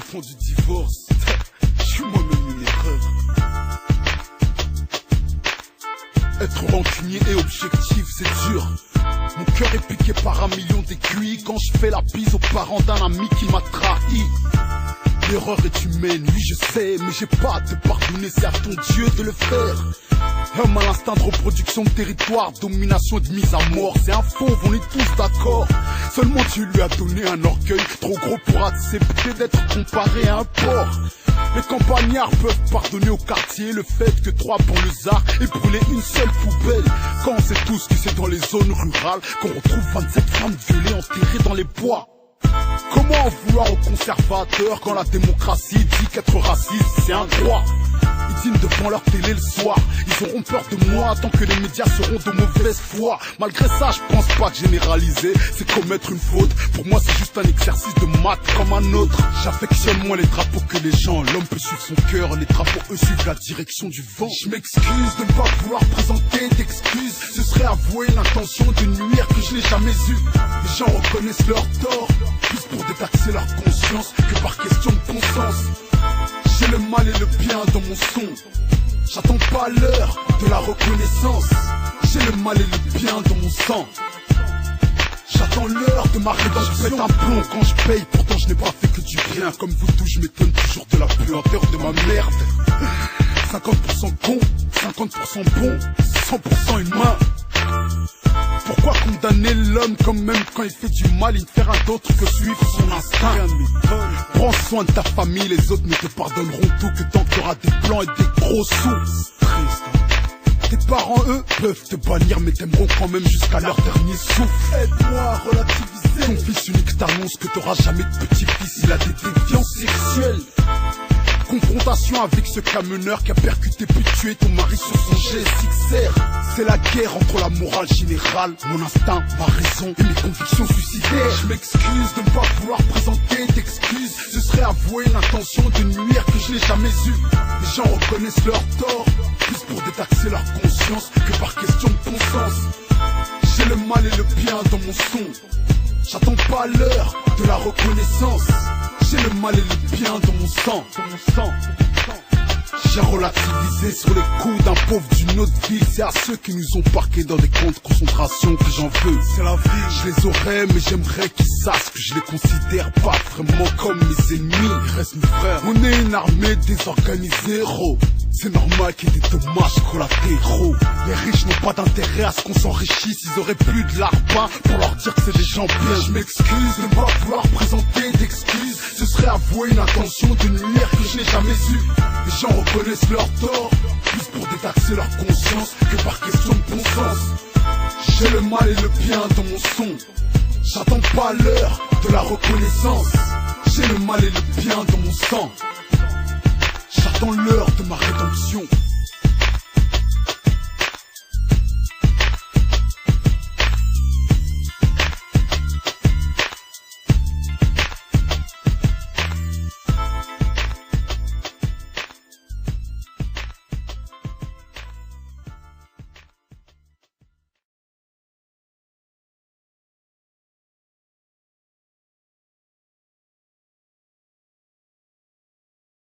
font du divorce. Je suis moi-même une erreur. Être rancunier et objectif, c'est dur. Mon cœur est piqué par 1 million d'aiguilles quand je fais la bise aux parents d'un ami qui m'a trahi. L'erreur est humaine, oui je sais, mais j'ai pas à te pardonner, c'est à ton Dieu de le faire. Homme à l'instinct de reproduction de territoire, domination de mise à mort, c'est un fauve, on est tous d'accord. Seulement Dieu lui a donné un orgueil trop gros pour accepter d'être comparé à un porc. Les campagnards peuvent pardonner au quartier le fait que 3 banlieusards aient brûlé une seule poubelle. Quand on sait tous que c'est dans les zones rurales qu'on retrouve 27 femmes violées enterrées dans les bois. Comment en vouloir aux conservateurs quand la démocratie dit qu'être raciste c'est un droit? Ils dînent devant leur télé le soir, ils auront peur de moi tant que les médias seront de mauvaise foi. Malgré ça je pense pas que généraliser c'est commettre une faute. Pour moi c'est juste un exercice de maths comme un autre. J'affectionne moins les drapeaux que les gens. L'homme peut suivre son cœur, les drapeaux eux suivent la direction du vent. Je m'excuse de ne pas vouloir présenter d'excuses. Ce serait avouer l'intention de nuire que je n'ai jamais eue. Les gens reconnaissent leur tort plus pour détaxer leur conscience que par question de bon sens. J'ai le mal et le bien dans mon son. J'attends pas l'heure de la reconnaissance. J'ai le mal et le bien dans mon sang. J'attends l'heure de ma rédemption. Je pète un plomb quand je paye, pourtant je n'ai pas fait que du bien. Comme vous tous, je m'étonne toujours de la puanteur de ma merde. 50% con, 50% bon, 100% humain. Pourquoi condamner l'homme comme même quand il fait du mal, il ne fait rien d'autre que suivre son instinct? Prends soin de ta famille, les autres ne te pardonneront tout que tant qu'il y aura des plans et des gros sous. Tes parents, eux, peuvent te bannir mais t'aimeront quand même jusqu'à leur dernier souffle. Aide-moi à relativiser. Ton fils unique t'annonce que t'auras jamais de petit-fils, il a des déviances sexuelles. Confrontation avec ce camionneur qui a percuté puis tué ton mari sur son GSXR. C'est la guerre entre la morale générale, mon instinct, ma raison et mes convictions suicidaires. Je m'excuse de ne pas vouloir présenter d'excuses. Ce serait avouer l'intention de nuire que je n'ai jamais eue. Les gens reconnaissent leur tort plus pour détaxer leur conscience que par question de bon sens. J'ai le mal et le bien dans mon son. J'attends pas l'heure de la reconnaissance. J'ai le mal et le bien dans mon sang. J'ai relativisé sur les coups d'un pauvre d'une autre ville. C'est à ceux qui nous ont parqués dans des camps de concentration que j'en veux. C'est la vie, je les aurais mais j'aimerais qu'ils sachent que je les considère pas vraiment comme mes ennemis. Ils restent mes frères. On est une armée désorganisée, héros. C'est normal qu'il y ait des dommages collatéraux. Les riches n'ont pas d'intérêt à ce qu'on s'enrichisse. Ils auraient plus de larbin pour leur dire que c'est des gens bien. Je m'excuse de ne pas vouloir présenter d'excuses. Ce serait avouer une intention de nuire que je n'ai jamais eue. Les gens reconnaissent leur tort plus pour détaxer leur conscience que par question de bon sens. J'ai le mal et le bien dans mon son. J'attends pas l'heure de la reconnaissance. J'ai le mal et le bien dans mon sang. J'attends l'heure de ma rédemption.